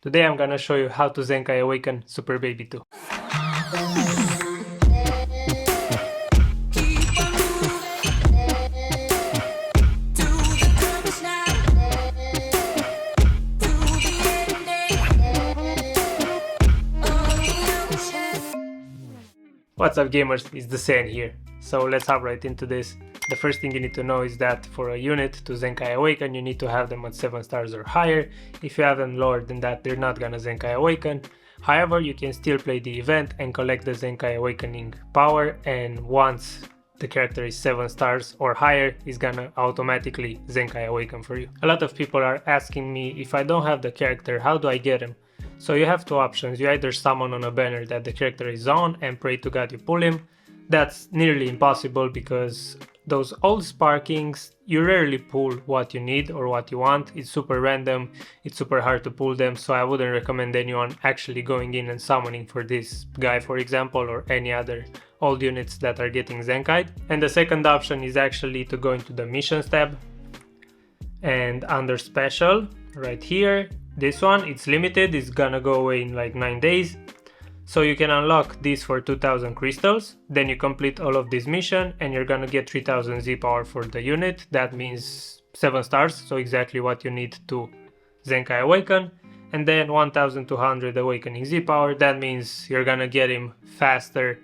Today I'm gonna show you how to Zenkai Awaken Super Baby 2. What's up gamers, it's TheSaiyan here. So let's hop right into this. The first thing you need to know is that for a unit to Zenkai Awaken you need to have them at 7 stars or higher. If you have them lower than that, they're not gonna Zenkai Awaken. However, you can still play the event and collect the Zenkai Awakening power, and once the character is 7 stars or higher, it's gonna automatically Zenkai Awaken for you. A lot of people are asking me, if I don't have the character, how do I get him? So you have two options. You either summon on a banner that the character is on and pray to God you pull him. That's nearly impossible because those old sparkings, you rarely pull what you need or what you want. It's super random, it's super hard to pull them, so I wouldn't recommend anyone actually going in and summoning for this guy, for example, or any other old units that are getting Zenkai'd. And the second option is actually to go into the missions tab, and under special, right here, this one, it's limited, it's gonna go away in like 9 days. So you can unlock this for 2000 crystals, then you complete all of this mission and you're gonna get 3000 Z power for the unit. That means 7 stars, so exactly what you need to Zenkai Awaken. And then 1200 awakening Z power, that means you're gonna get him faster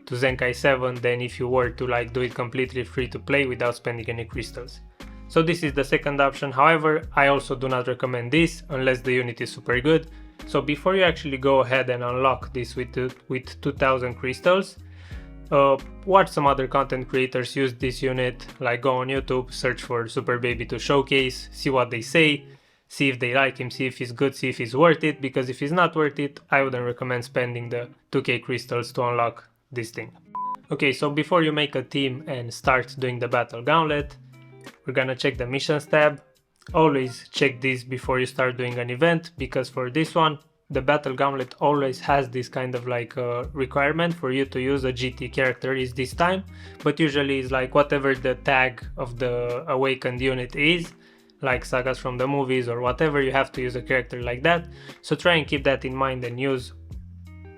to Zenkai 7 than if you were to like do it completely free to play without spending any crystals. So this is the second option. However, I also do not recommend this unless the unit is super good. So before you actually go ahead and unlock this with 2000 crystals, watch some other content creators use this unit, like go on YouTube, search for Super Baby 2 Showcase, see what they say, see if they like him, see if he's good, see if he's worth it, because if he's not worth it, I wouldn't recommend spending the 2k crystals to unlock this thing. Okay, so before you make a team and start doing the battle gauntlet, we're gonna check the missions tab. Always check this before you start doing an event, because for this one, the battle gauntlet always has this kind of like requirement for you to use a GT character is this time, but usually it's like whatever the tag of the awakened unit is, like sagas from the movies or whatever, you have to use a character like that. So try and keep that in mind and use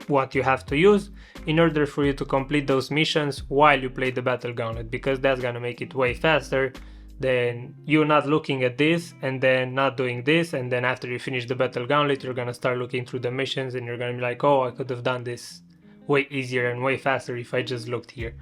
what you have to use in order for you to complete those missions while you play the battle gauntlet, because that's gonna make it way faster than you not looking at this and then not doing this, and then after you finish the battle gauntlet you're gonna start looking through the missions and you're gonna be like, oh, I could have done this way easier and way faster if I just looked here.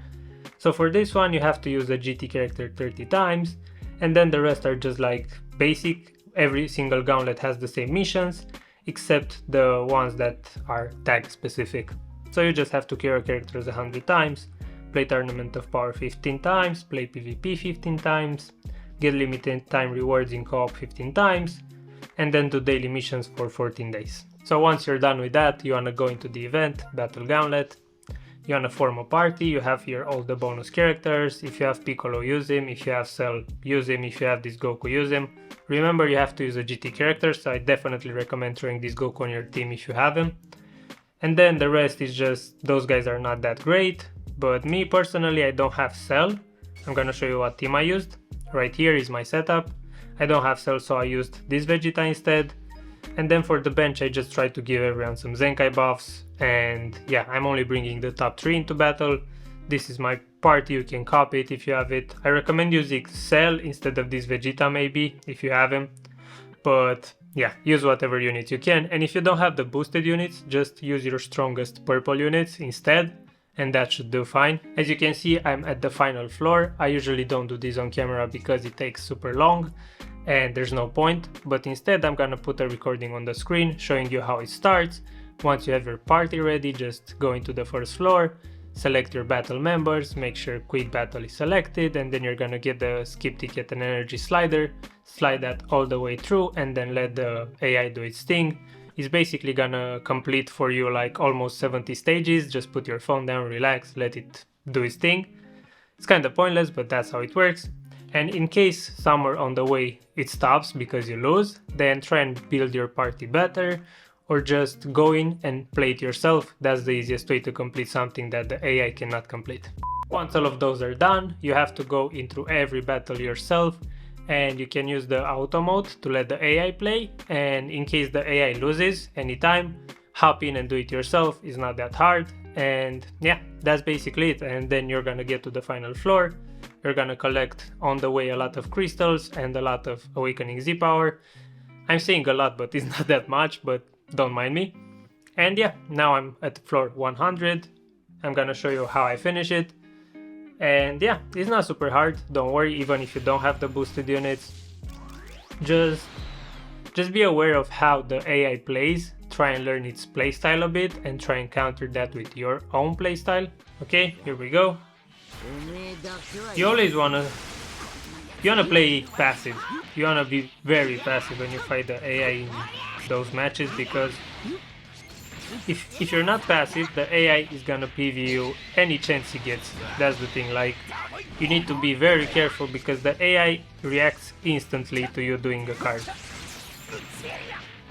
So for this one you have to use a GT character 30 times, and then the rest are just like basic. Every single gauntlet has the same missions except the ones that are tag specific. So you just have to kill your characters 100 times, play Tournament of Power 15 times, play PvP 15 times, get limited time rewards in co-op 15 times, and then do daily missions for 14 days. So once you're done with that, you wanna go into the event, Battle Gauntlet, you wanna form a party, you have here all the bonus characters. If you have Piccolo, use him. If you have Cell, use him. If you have this Goku, use him. Remember, you have to use a GT character, so I definitely recommend throwing this Goku on your team if you have him. And then the rest is just, those guys are not that great. But me personally, I don't have Cell. I'm gonna show you what team I used. Right here is my setup. I don't have Cell, so I used this Vegeta instead. And then for the bench, I just tried to give everyone some Zenkai buffs. And yeah, I'm only bringing the top 3 into battle. This is my party, you can copy it if you have it. I recommend using Cell instead of this Vegeta maybe, if you have him. But yeah, use whatever units you can. And if you don't have the boosted units, just use your strongest purple units instead, and that should do fine. As you can see, I'm at the final floor. I usually don't do this on camera because it takes super long and there's no point, but instead I'm gonna put a recording on the screen showing you how it starts. Once you have your party ready, just go into the first floor, select your battle members, make sure quick battle is selected, and then you're gonna get the skip ticket and energy slider, slide that all the way through and then let the AI do its thing. It's basically gonna complete for you like almost 70 stages. Just put your phone down, relax, let it do its thing. It's kind of pointless, but that's how it works. And in case somewhere on the way it stops because you lose, then try and build your party better, or just go in and play it yourself. That's the easiest way to complete something that the AI cannot complete. Once all of those are done, you have to go into every battle yourself and you can use the auto mode to let the AI play, and in case the AI loses anytime, hop in and do it yourself. It's not that hard, and yeah, that's basically it. And then you're gonna get to the final floor. You're gonna collect on the way a lot of crystals and a lot of awakening Z power. I'm saying a lot, but it's not that much, but don't mind me. And yeah, now I'm at floor 100. I'm gonna show you how I finish it. And yeah, it's not super hard, don't worry, even if you don't have the boosted units. Just be aware of how the AI plays, try and learn its playstyle a bit, and try and counter that with your own playstyle. Okay, here we go. You always wanna play passive. You wanna be very passive when you fight the AI in those matches, because if you're not passive, the AI is gonna PV you any chance he gets. That's the thing, like, you need to be very careful because the AI reacts instantly to you doing a card.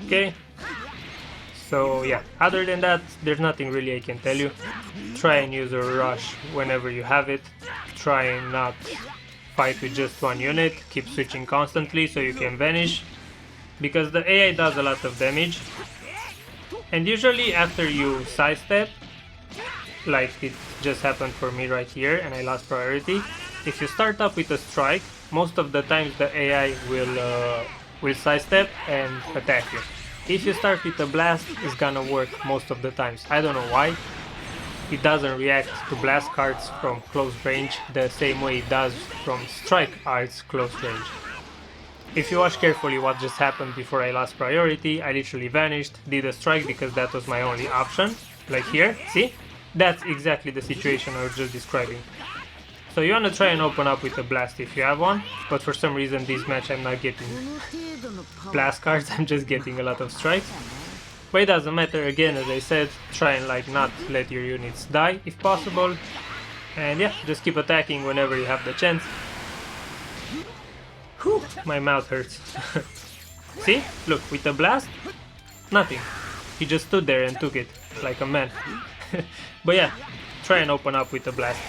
Okay? So yeah, other than that, there's nothing really I can tell you. Try and use a rush whenever you have it. Try and not fight with just one unit. Keep switching constantly so you can vanish, because the AI does a lot of damage. And usually after you sidestep, like it just happened for me right here and I lost priority, if you start up with a strike, most of the times the AI will sidestep and attack you. If you start with a blast, it's gonna work most of the times. I don't know why. It doesn't react to blast cards from close range the same way it does from strike arts close range. If you watch carefully what just happened before I lost priority, I literally vanished, did a strike because that was my only option, like here, see? That's exactly the situation I was just describing. So you wanna try and open up with a blast if you have one, but for some reason this match I'm not getting blast cards, I'm just getting a lot of strikes. But it doesn't matter, again, as I said, try and like not let your units die if possible. And yeah, just keep attacking whenever you have the chance. Whew, my mouth hurts. See? Look, with the blast, nothing. He just stood there and took it, like a man. But yeah, try and open up with the blast.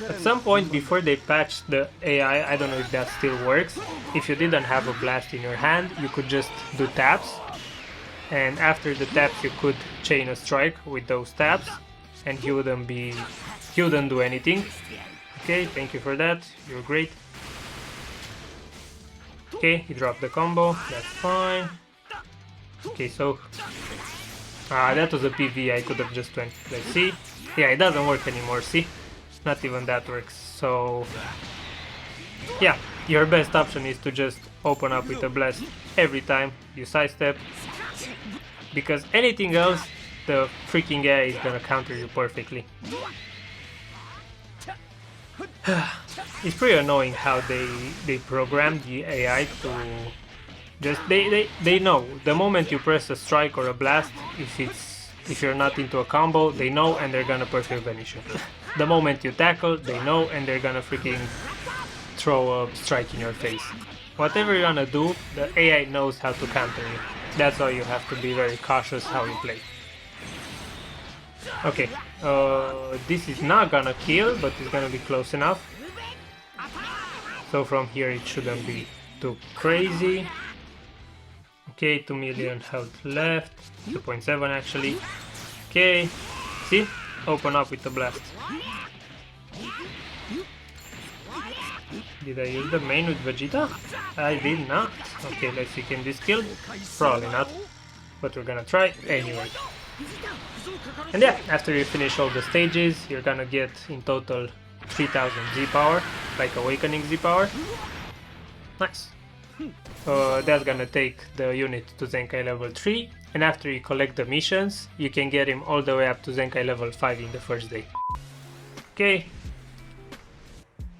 At some point before they patched the AI, I don't know if that still works, if you didn't have a blast in your hand, you could just do taps. And after the taps you could chain a strike with those taps, and he wouldn't do anything. Okay, thank you for that, you're great. Okay, he dropped the combo, that's fine. Okay, so that was a PV, I could have just went. Let's see. Yeah, it doesn't work anymore, see? Not even that works. So yeah, your best option is to just open up with a blast every time you sidestep, because anything else, the freaking AI is gonna counter you perfectly. It's pretty annoying how they program the AI to just they know the moment you press a strike or a blast, if you're not into a combo, they know and they're gonna perfect vanish you. The moment you tackle, they know and they're gonna freaking throw a strike in your face. Whatever you wanna do, the AI knows how to counter you. That's why you have to be very cautious how you play. Okay, this is not gonna kill, but it's gonna be close enough. So from here it shouldn't be too crazy. Okay, 2 million health left, 2.7 actually. Okay, see? Open up with the blast. Did I use the main with Vegeta? I did not. Okay, let's see, can this kill? Probably not, but we're gonna try anyway. And yeah, after you finish all the stages, you're gonna get in total 3000 Z power, like awakening Z power. Nice. That's gonna take the unit to Zenkai level 3, and after you collect the missions, you can get him all the way up to Zenkai level 5 in the first day. Okay,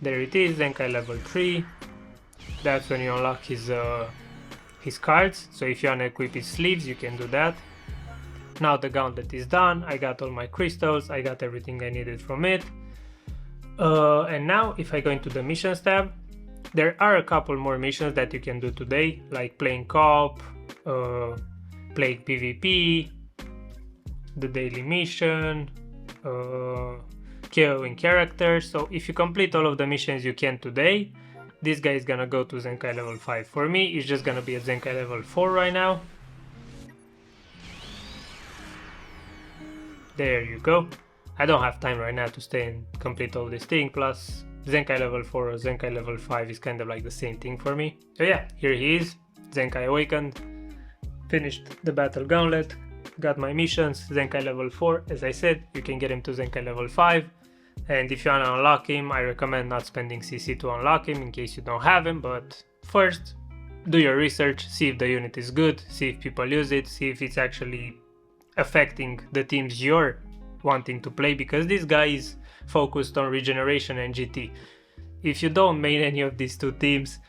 there it is, Zenkai level 3. That's when you unlock his cards, so if you wanna equip his sleeves, you can do that. Now the gauntlet is done, I got all my crystals, I got everything I needed from it. And now if I go into the missions tab, there are a couple more missions that you can do today, like playing co-op, playing PvP, the daily mission, KOing characters. So if you complete all of the missions you can today, this guy is gonna go to Zenkai level 5. For me, it's just gonna be a Zenkai level 4 right now. There you go. I don't have time right now to stay and complete all this thing, plus Zenkai level 4 or Zenkai level 5 is kind of like the same thing for me. So yeah, here he is, Zenkai Awakened, finished the battle Gauntlet, got my missions, Zenkai level 4, as I said, you can get him to Zenkai level 5, and if you wanna unlock him, I recommend not spending CC to unlock him in case you don't have him, but first, do your research, see if the unit is good, see if people use it, see if it's actually affecting the teams you're wanting to play, because this guy is focused on regeneration and GT. If you don't main any of these two teams,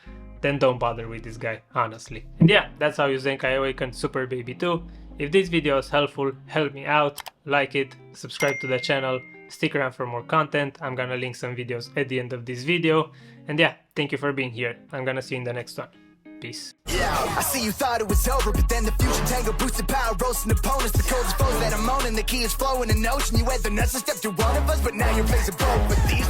then don't bother with this guy, honestly. And yeah, that's how you Zenkai Awaken Super Baby 2. If this video was helpful, help me out, like it, subscribe to the channel, stick around for more content. I'm gonna link some videos at the end of this video. And yeah, thank you for being here. I'm gonna see you in the next one. Peace. Yeah, I see you thought it was over, but then the fusion tango boosted power, roasting opponents. The coldest foes that I'm owning, the key is flowing in ocean. You had the nuts to step through one of us, but now you're facing both with these.